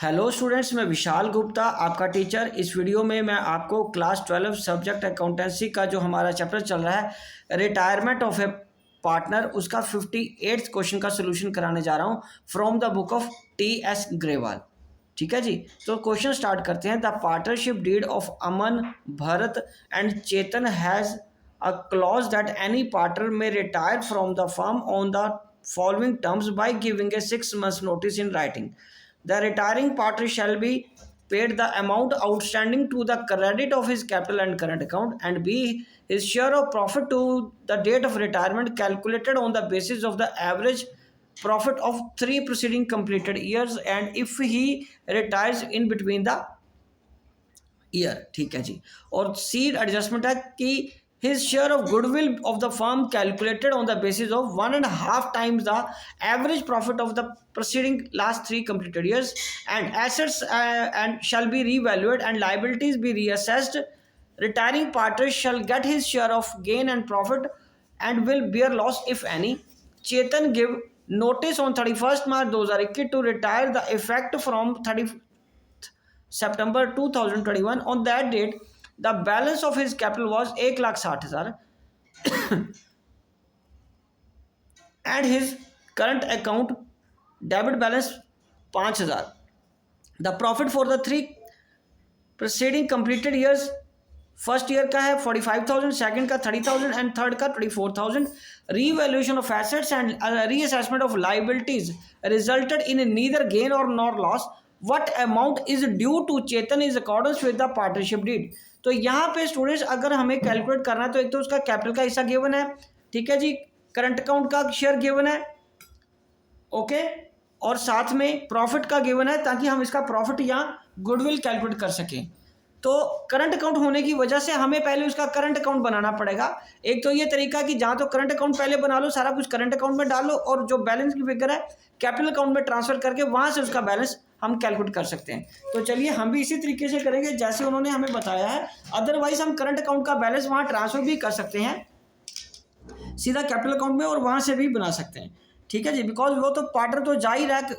Hello students, मैं विशाल गुप्ता आपका teacher. इस वीडियो में मैं आपको क्लास 12 सब्जेक्ट अकाउंटेंसी का जो हमारा चैप्टर चल रहा है रिटायरमेंट ऑफ ए पार्टनर, उसका 58th क्वेश्चन का सोल्यूशन कराने जा रहा हूँ from the book of T S. Grewal. ठीक है जी, तो क्वेश्चन स्टार्ट करते हैं। The partnership deed of Aman, Bharat and Chetan has a clause that any partner may retire from the firm on the following terms by giving a 6 months notice in writing. The retiring partner shall be paid the amount outstanding to the credit of his capital and current account, and b his share of profit to the date of retirement calculated on the basis of the average profit of 3 preceding completed years, and if he retires in between the year. ठीक है जी। और सी adjustment है कि his share of goodwill of the firm calculated on the basis of 1.5 times the average profit of the preceding last 3 completed years, and assets and shall be revalued and liabilities be reassessed. Retiring partner shall get his share of gain and profit and will bear loss if any. Chetan give notice on 31st March 2021 to retire the effect from 30 September 2021. On that date, the balance of his capital was 1,60,000 and his current account debit balance 5,000. The profit for the 3 preceding completed years, first year का है 45,000, second का 30,000 and third का 24,000. Revaluation of assets and reassessment of liabilities resulted in neither gain or nor loss. What amount is due to Chetan is accordance with the partnership deed. तो यहाँ पे students अगर हमें calculate करना है तो एक तो उसका कैपिटल का हिस्सा गिवन है, ठीक है जी, करंट अकाउंट का शेयर गिवन है, ओके, और साथ में प्रॉफिट का गिवन है ताकि हम इसका प्रॉफिट या गुडविल कैलकुलेट कर सकें। तो करंट अकाउंट होने की वजह से हमें पहले उसका करंट अकाउंट बनाना पड़ेगा। एक तो ये तरीका कि जहाँ तो करंट अकाउंट पहले बना लो, सारा कुछ करंट अकाउंट में डालो और जो बैलेंस की फिगर है कैपिटल अकाउंट में ट्रांसफर करके वहाँ से उसका बैलेंस हम कैलकुलेट कर सकते हैं। तो चलिए हम भी इसी तरीके से करेंगे जैसे उन्होंने हमें बताया है। अदरवाइज हम करंट अकाउंट का बैलेंस वहाँ ट्रांसफर भी कर सकते हैं सीधा कैपिटल अकाउंट में और वहाँ से भी बना सकते हैं, ठीक है जी, बिकॉज वो तो पार्टनर तो जा ही रहा है।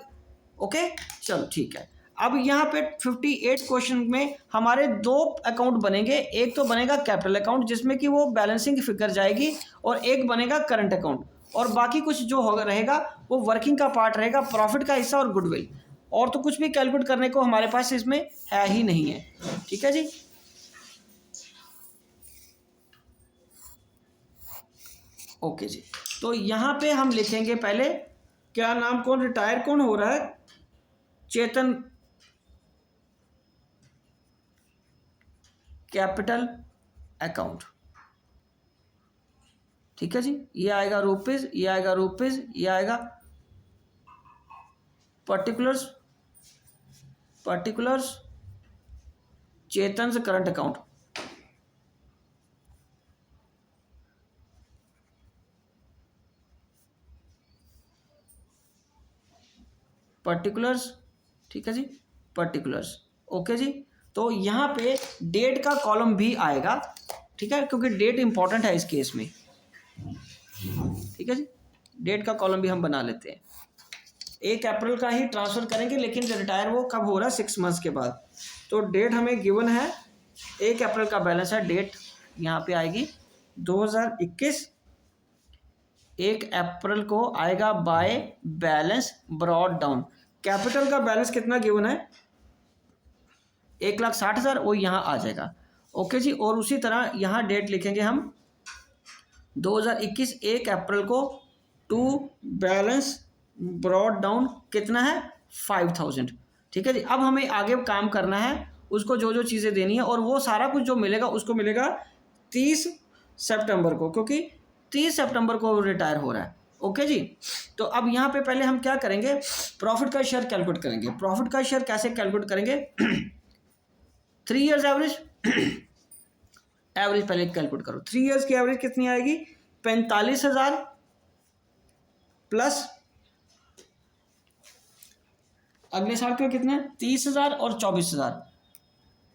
ओके, चलो ठीक है। अब यहाँ पे 58 क्वेश्चन में हमारे 2 अकाउंट बनेंगे। एक तो बनेगा कैपिटल अकाउंट जिसमें कि वो बैलेंसिंग फिगर जाएगी, और एक बनेगा करंट अकाउंट, और बाकी कुछ जो होगा रहेगा वो वर्किंग का पार्ट रहेगा, प्रॉफिट का हिस्सा और गुडविल। और तो कुछ भी कैलकुलेट करने को हमारे पास इसमें है ही नहीं है, ठीक है जी। ओके जी, तो यहाँ पे हम लिखेंगे पहले क्या नाम, कौन रिटायर कौन हो रहा है, चेतन कैपिटल अकाउंट, ठीक है जी। ये आएगा रुपीज, ये आएगा रुपीज, ये आएगा पर्टिकुलर्स चेतन से करंट अकाउंट, पर्टिकुलर्स, ठीक है जी, पर्टिकुलर्स, ओके जी। तो यहाँ पे डेट का कॉलम भी आएगा, ठीक है, क्योंकि डेट इंपॉर्टेंट है इस केस में, ठीक है जी। डेट का कॉलम भी हम बना लेते हैं। 1 अप्रैल का ही ट्रांसफ़र करेंगे, लेकिन रिटायर वो कब हो रहा है, 6 मंथ्स के बाद। तो डेट हमें गिवन है 1 अप्रैल का बैलेंस है, डेट यहाँ पे आएगी 2021, 1 अप्रैल को आएगा by balance brought down. Capital का बैलेंस कितना गिवन है, 1,60,000, वो यहाँ आ जाएगा, ओके जी। और उसी तरह यहाँ डेट लिखेंगे हम 2021 1 अप्रैल को टू बैलेंस ब्रॉड डाउन कितना है 5,000, ठीक है जी। अब हमें आगे काम करना है, उसको जो जो चीज़ें देनी है, और वो सारा कुछ जो मिलेगा उसको मिलेगा 30 सितंबर को, क्योंकि 30 सितंबर को रिटायर हो रहा है, ओके जी। तो अब यहाँ पे पहले हम क्या करेंगे, प्रॉफिट का शेयर कैलकुलेट करेंगे। प्रॉफिट का शेयर कैसे कैलकुलेट करेंगे 3 ईयर्स एवरेज, एवरेज पहले कैलकुलेट करो। 3 ईयर्स की एवरेज कितनी आएगी, 45,000 प्लस अगले साल के कितने 30,000 और 24,000,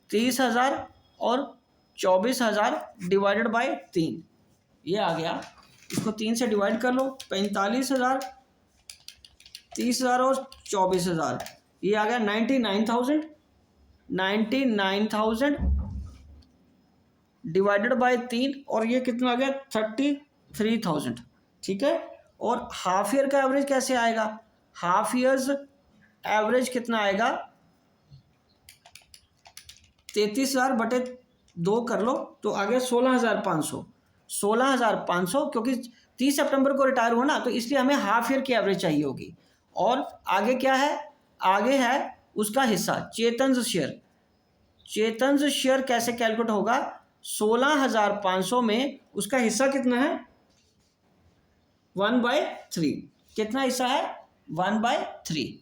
30,000 और 24,000 डिवाइडेड बाय 3, ये आ गया। इसको 3 से डिवाइड कर लो, 45,000, 30,000 और 24,000, ये आ गया 99,000 डिवाइडेड बाय 3, और ये कितना आ गया 33,000। ठीक है, और हाफ ईयर का एवरेज कैसे आएगा? हाफ ईयर्स एवरेज कितना आएगा? 33,000 बटे 2 कर लो तो आ गया 16,500। 16,500 क्योंकि 30 सितंबर को रिटायर हुआ ना, तो इसलिए हमें हाफ ईयर की एवरेज चाहिए होगी। और आगे क्या है? आगे है उसका हिस्सा, चेतन शेयर। चेतन शेयर कैसे कैलकुलेट होगा? 16,500 में उसका हिस्सा कितना है? 1/3। कितना हिस्सा है? 1/3,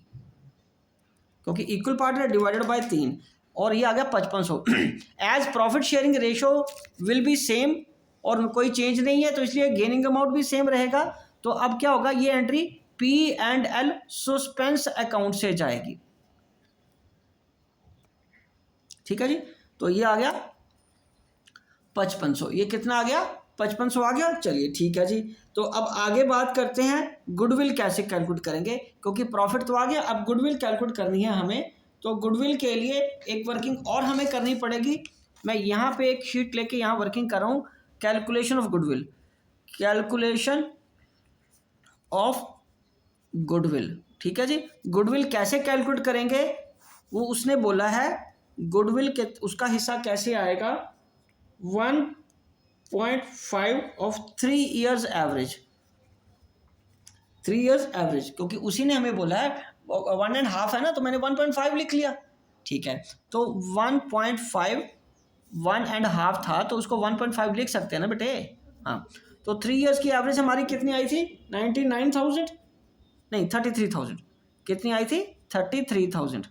क्योंकि इक्वल पार्ट है, डिवाइडेड बाय 3, और ये आ गया 5500। As profit sharing ratio will be same, और कोई चेंज नहीं है, तो इसलिए गेनिंग अमाउंट भी सेम रहेगा। तो अब क्या होगा? ये एंट्री P&L सस्पेंस अकाउंट से जाएगी। ठीक है जी, तो ये आ गया 5500। ये कितना आ गया? 5500 आ गया। चलिए ठीक है जी, तो अब आगे बात करते हैं गुडविल कैसे कैलकुलेट करेंगे, क्योंकि प्रॉफिट तो आ गया, अब गुडविल कैलकुलेट करनी है हमें। तो गुडविल के लिए एक वर्किंग और हमें करनी पड़ेगी। मैं यहाँ पे एक शीट लेके यहाँ वर्किंग कर रहा हूँ, calculation of goodwill. Calculation of goodwill, ठीक है जी। गुडविल कैसे कैलकुलेट करेंगे वो उसने बोला है। गुडविल के उसका हिस्सा कैसे आएगा? 1.5 of 3 years average. 3 years average, क्योंकि उसी ने हमें बोला है 1.5 है ना, तो मैंने 1.5 लिख लिया। ठीक है, तो 1.5 1.5 था, तो उसको 1.5 लिख सकते हैं ना बेटे। हाँ, तो 3 ईयर्स की एवरेज हमारी कितनी आई थी? 99,000 नहीं 33,000। कितनी आई थी? 33,000।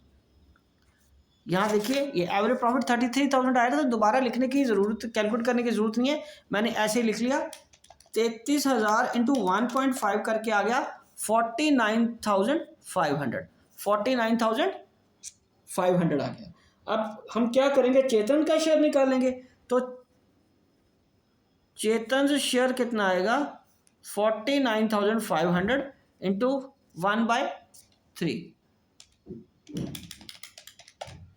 यहाँ देखिए ये एवरेज प्रॉफिट 33,000 आया था, तो दोबारा लिखने की ज़रूरत, कैलकुलेट करने की ज़रूरत नहीं है, मैंने ऐसे ही लिख लिया। 33,000 इंटू 1.5 करके आ गया 49,500। 49,500 आ गया। अब हम क्या करेंगे? चेतन का शेयर निकालेंगे। तो चेतन शेयर कितना आएगा? 49,500 इंटू 1/3,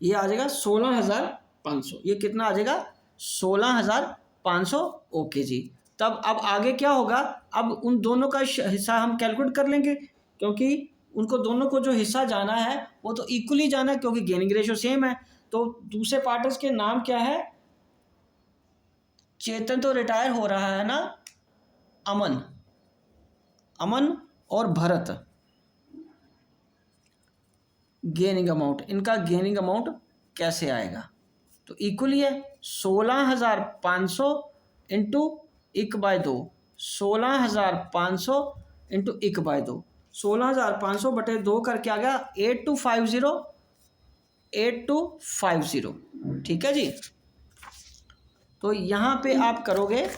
ये आ जाएगा 16,500। ये कितना आ जाएगा? 16,500। ओके जी, तब अब आगे क्या होगा? अब उन दोनों का हिस्सा हम कैलकुलेट कर लेंगे, क्योंकि उनको दोनों को जो हिस्सा जाना है वो तो इक्वली जाना है, क्योंकि गेनिंग रेशियो सेम है। तो दूसरे पार्टनर्स के नाम क्या है? चेतन तो रिटायर हो रहा है ना, अमन और भरत। गेनिंग अमाउंट, इनका गेनिंग अमाउंट कैसे आएगा? तो इक्वली है 16,500 इंटू 1/2। 16,500 इंटू 1/2, 16,500 बटे 2 करके आ गया 8250। ठीक है जी, तो यहाँ पे आप करोगे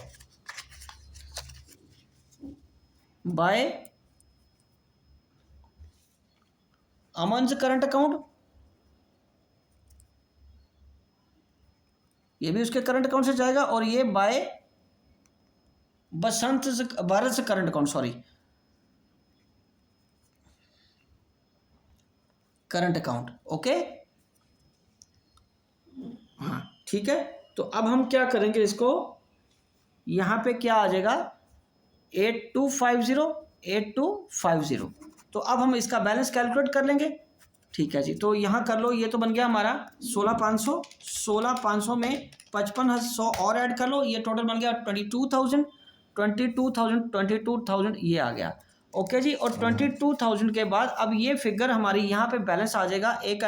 बाय अमन's करंट अकाउंट, ये भी उसके करंट अकाउंट से जाएगा, और ये बाय भारत से current account, sorry current account. Okay, हाँ ठीक है। तो अब हम क्या करेंगे? इसको यहाँ पे क्या आ जाएगा? 8250। तो अब हम इसका बैलेंस कैलकुलेट कर लेंगे। ठीक है जी, तो यहाँ कर लो, ये तो बन गया हमारा 16,500। 16,500 में 5500 और ऐड कर लो, ये टोटल बन गया 22,000। 22,000 ये आ गया। ओके जी, और 22,000 के बाद अब ये फिगर हमारी यहाँ पे बैलेंस आ जाएगा। एक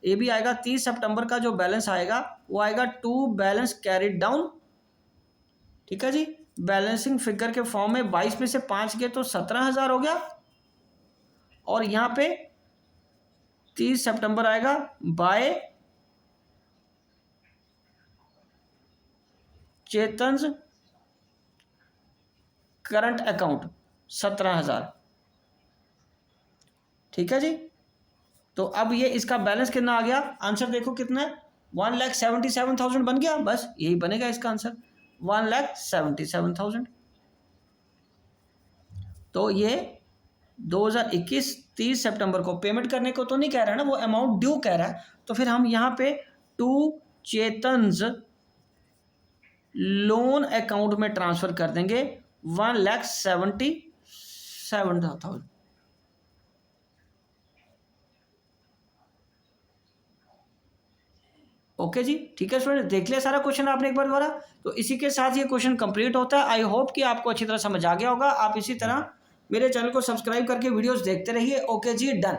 ये भी आएगा 30 सितंबर का जो बैलेंस आएगा वो आएगा 2 बैलेंस कैरिड डाउन। ठीक है जी, बैलेंसिंग फिगर के फॉर्म में 22 में से 5 गए तो 17,000 हो गया, और यहाँ पे 30 सितंबर आएगा बाय चेतन्स करंट अकाउंट 17,000। ठीक है जी, तो अब ये इसका बैलेंस कितना आ गया? आंसर देखो कितना है, 1,77,000 बन गया। बस यही बनेगा इसका आंसर, 1,77,000। तो ये 2021 30 सितंबर को पेमेंट करने को तो नहीं कह रहा है ना, वो अमाउंट ड्यू कह रहा है। तो फिर हम यहाँ पे टू चेतन्स लोन अकाउंट में ट्रांसफर कर देंगे 1,77,000। ओके जी, ठीक है स्टूडेंट, देख लिया सारा क्वेश्चन आपने एक बार दोबारा। तो इसी के साथ ये क्वेश्चन कंप्लीट होता है। आई होप कि आपको अच्छी तरह समझ आ गया होगा। आप इसी तरह मेरे चैनल को सब्सक्राइब करके वीडियोस देखते रहिए। ओके जी, डन।